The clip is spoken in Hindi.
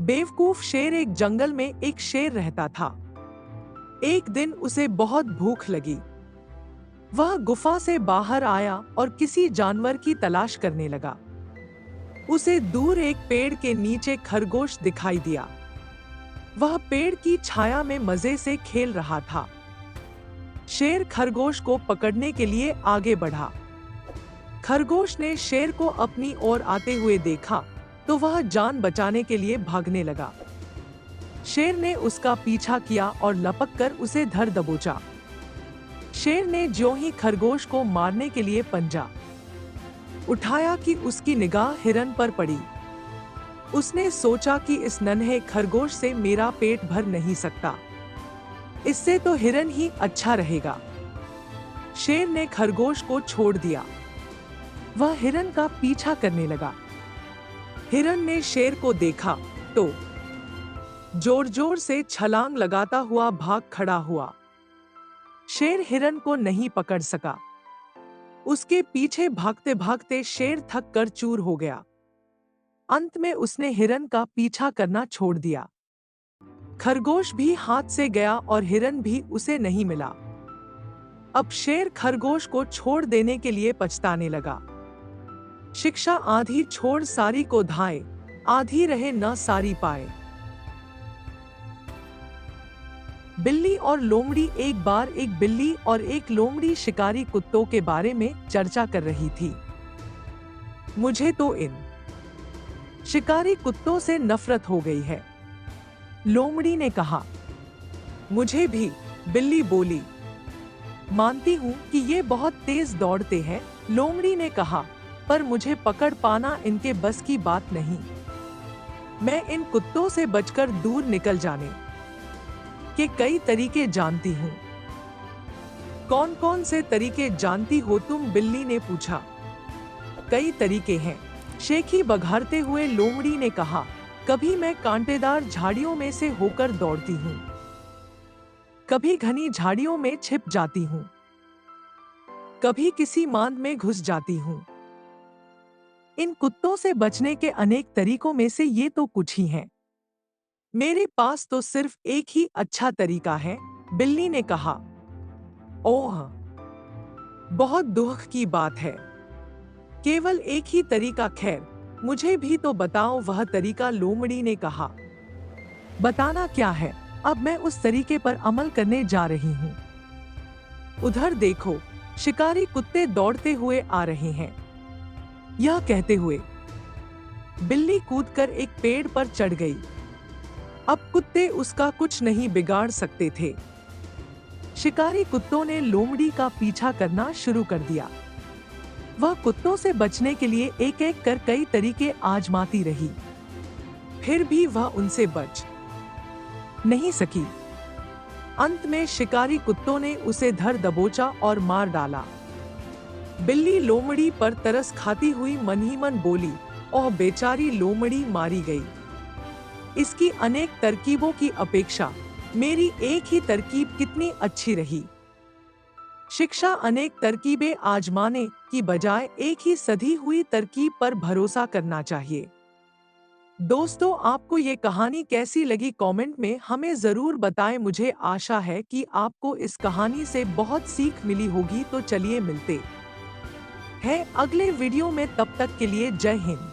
बेवकूफ शेर। एक जंगल में एक शेर रहता था। एक दिन उसे बहुत भूख लगी। वह गुफा से बाहर आया और किसी जानवर की तलाश करने लगा। उसे दूर एक पेड़ के नीचे खरगोश दिखाई दिया। वह पेड़ की छाया में मजे से खेल रहा था। शेर खरगोश को पकड़ने के लिए आगे बढ़ा। खरगोश ने शेर को अपनी ओर आते हुए देखा तो वह जान बचाने के लिए भागने लगा। शेर ने उसका पीछा किया और लपककर उसे धर दबोचा। शेर ने ज्यों ही खरगोश को मारने के लिए पंजा उठाया कि उसकी निगाह हिरन पर पड़ी। उसने सोचा कि इस नन्हे खरगोश से मेरा पेट भर नहीं सकता, इससे तो हिरन ही अच्छा रहेगा। शेर ने खरगोश को छोड़ दिया। वह हिरन का पीछा करने लगा। हिरन ने शेर को देखा तो जोर जोर से छलांग लगाता हुआ भाग खड़ा हुआ। शेर हिरन को नहीं पकड़ सका। उसके पीछे भागते भागते शेर थक कर चूर हो गया। अंत में उसने हिरन का पीछा करना छोड़ दिया। खरगोश भी हाथ से गया और हिरन भी उसे नहीं मिला। अब शेर खरगोश को छोड़ देने के लिए पछताने लगा। शिक्षा आधी छोड़ सारी को धाए, आधी रहे न सारी पाए। बिल्ली और लोमड़ी। एक बार एक बिल्ली और एक लोमड़ी शिकारी कुत्तों के बारे में चर्चा कर रही थी। मुझे तो इन शिकारी कुत्तों से नफरत हो गई है, लोमड़ी ने कहा। मुझे भी, बिल्ली बोली। मानती हूं कि ये बहुत तेज दौड़ते हैं, लोमड़ी ने कहा, पर मुझे पकड़ पाना इनके बस की बात नहीं। मैं इन कुत्तों से बचकर दूर निकल जाने के कई तरीके जानती हूँ। कौन कौन से तरीके जानती हो तुम, बिल्ली ने पूछा। कई तरीके हैं, शेखी बघारते हुए लोमड़ी ने कहा। कभी मैं कांटेदार झाड़ियों में से होकर दौड़ती हूँ, कभी घनी झाड़ियों में छिप जाती हूँ, कभी किसी मांद में घुस जाती हूँ। इन कुत्तों से बचने के अनेक तरीकों में से ये तो कुछ ही हैं। मेरे पास तो सिर्फ एक ही अच्छा तरीका है, बिल्ली ने कहा। ओह, बहुत दुख की बात है। केवल एक ही तरीका? खैर, मुझे भी तो बताओ वह तरीका, लोमड़ी ने कहा। बताना क्या है, अब मैं उस तरीके पर अमल करने जा रही हूँ। उधर देखो, शिकारी कुत्ते दौड़ते हुए आ रहे हैं। यह कहते हुए बिल्ली कूदकर एक पेड़ पर चढ़ गई। अब कुत्ते उसका कुछ नहीं बिगाड़ सकते थे। शिकारी कुत्तों ने लोमड़ी का पीछा करना शुरू कर दिया। वह कुत्तों से बचने के लिए एक एक कर कई तरीके आजमाती रही, फिर भी वह उनसे बच नहीं सकी। अंत में शिकारी कुत्तों ने उसे धर दबोचा और मार डाला। बिल्ली लोमड़ी पर तरस खाती हुई मन ही मन बोली, ओह बेचारी लोमड़ी मारी गई। इसकी अनेक तरकीबों की अपेक्षा मेरी एक ही तरकीब कितनी अच्छी रही। शिक्षा अनेक तरकीबें आजमाने की बजाय एक ही सधी हुई तरकीब पर भरोसा करना चाहिए। दोस्तों, आपको ये कहानी कैसी लगी कमेंट में हमें जरूर बताएं। मुझे आशा है कि आपको इस कहानी से बहुत सीख मिली होगी। तो चलिए मिलते हैं अगले वीडियो में, तब तक के लिए जय हिंद।